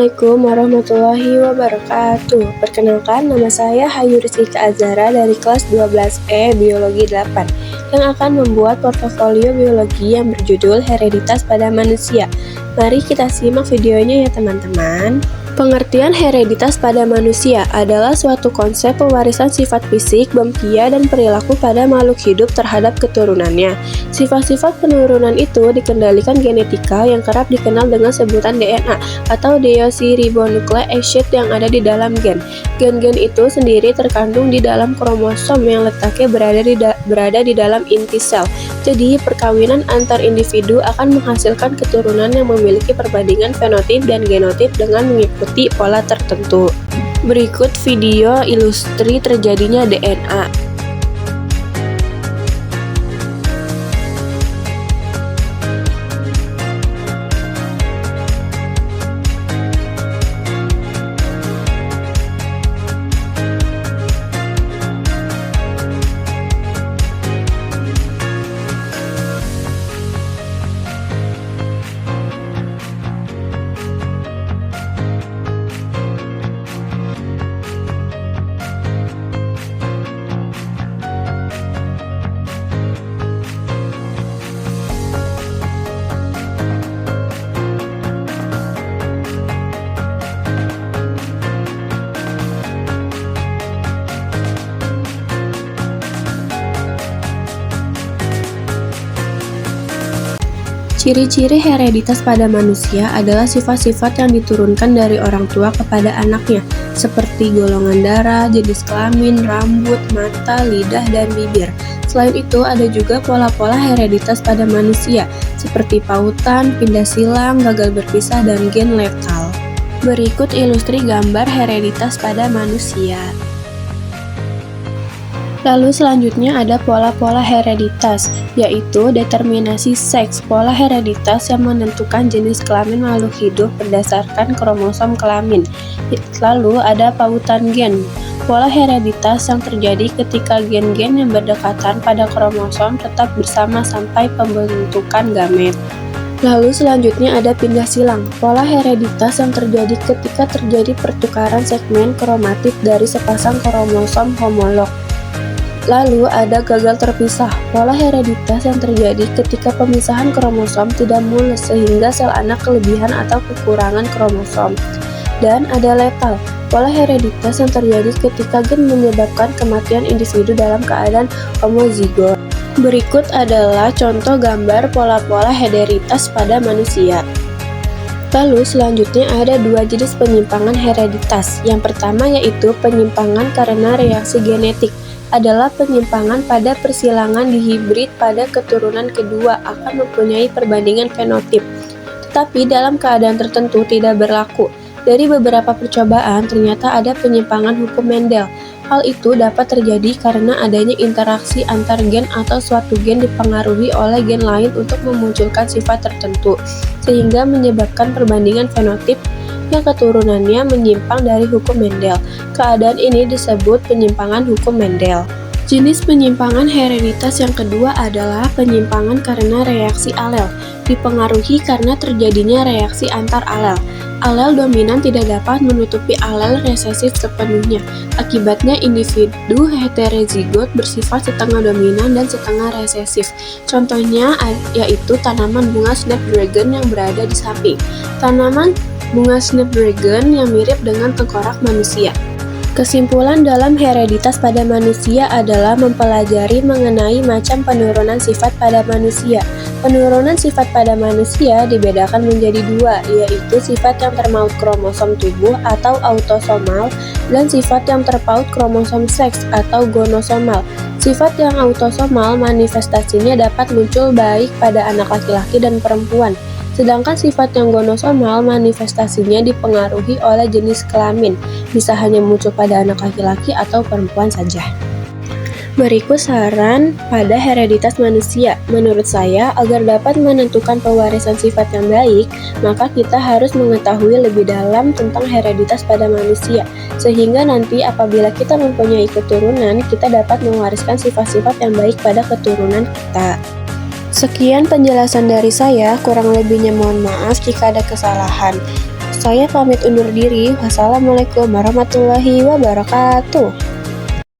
Assalamualaikum warahmatullahi wabarakatuh. Perkenalkan, nama saya Hayu Rizkika Azhara dari kelas 12E Biologi 8 yang akan membuat portofolio biologi yang berjudul Hereditas pada Manusia. Mari kita simak videonya ya teman-teman. Pengertian hereditas pada manusia adalah suatu konsep pewarisan sifat fisik, bempia, dan perilaku pada makhluk hidup terhadap keturunannya. Sifat-sifat penurunan itu dikendalikan genetika yang kerap dikenal dengan sebutan DNA atau deoxyribonucleic acid yang ada di dalam gen. Gen-gen itu sendiri terkandung di dalam kromosom yang letaknya berada di dalam inti sel. Jadi, perkawinan antar individu akan menghasilkan keturunan yang memiliki perbandingan fenotip dan genotip dengan mengikuti pola tertentu. Berikut video ilustri terjadinya DNA. Ciri-ciri hereditas pada manusia adalah sifat-sifat yang diturunkan dari orang tua kepada anaknya, seperti golongan darah, jenis kelamin, rambut, mata, lidah, dan bibir. Selain itu, ada juga pola-pola hereditas pada manusia, seperti pautan, pindah silang, gagal berpisah, dan gen letal. Berikut ilustri gambar hereditas pada manusia. Lalu selanjutnya ada pola-pola hereditas, yaitu determinasi seks. Pola hereditas yang menentukan jenis kelamin makhluk hidup berdasarkan kromosom kelamin. Lalu ada pautan gen. Pola hereditas yang terjadi ketika gen-gen yang berdekatan pada kromosom tetap bersama sampai pembentukan gamet. Lalu selanjutnya ada pindah silang. Pola hereditas yang terjadi ketika terjadi pertukaran segmen kromatik dari sepasang kromosom homolog. Lalu ada gagal terpisah, pola hereditas yang terjadi ketika pemisahan kromosom tidak mulus sehingga sel anak kelebihan atau kekurangan kromosom. Dan ada letal, pola hereditas yang terjadi ketika gen menyebabkan kematian individu dalam keadaan homozigot. Berikut adalah contoh gambar pola-pola hereditas pada manusia. Lalu selanjutnya ada dua jenis penyimpangan hereditas. Yang pertama yaitu penyimpangan karena reaksi genetik. Adalah penyimpangan pada persilangan dihibrid pada keturunan kedua akan mempunyai perbandingan fenotip, tetapi dalam keadaan tertentu tidak berlaku. Dari beberapa percobaan, ternyata ada penyimpangan hukum Mendel. Hal itu dapat terjadi karena adanya interaksi antar gen atau suatu gen dipengaruhi oleh gen lain untuk memunculkan sifat tertentu, sehingga menyebabkan perbandingan fenotip yang keturunannya menyimpang dari hukum Mendel. Keadaan ini disebut penyimpangan hukum Mendel. Jenis penyimpangan hereditas yang kedua adalah penyimpangan karena reaksi alel, dipengaruhi karena terjadinya reaksi antar alel. Alel dominan tidak dapat menutupi alel resesif sepenuhnya. Akibatnya individu heterozigot bersifat setengah dominan dan setengah resesif. Contohnya yaitu tanaman bunga snapdragon yang berada di samping. Tanaman bunga snapdragon yang mirip dengan tengkorak manusia. Kesimpulan dalam hereditas pada manusia adalah mempelajari mengenai macam penurunan sifat pada manusia. Penurunan sifat pada manusia dibedakan menjadi dua, yaitu sifat yang terpaut kromosom tubuh atau autosomal dan sifat yang terpaut kromosom seks atau gonosomal. Sifat yang autosomal manifestasinya dapat muncul baik pada anak laki-laki dan perempuan. Sedangkan sifat yang gonosomal manifestasinya dipengaruhi oleh jenis kelamin, bisa hanya muncul pada anak laki-laki atau perempuan saja. Berikut saran pada hereditas manusia. Menurut saya, agar dapat menentukan pewarisan sifat yang baik, maka kita harus mengetahui lebih dalam tentang hereditas pada manusia, sehingga nanti apabila kita mempunyai keturunan, kita dapat mewariskan sifat-sifat yang baik pada keturunan kita. Sekian penjelasan dari saya, kurang lebihnya mohon maaf jika ada kesalahan. Saya pamit undur diri. Wassalamualaikum warahmatullahi wabarakatuh.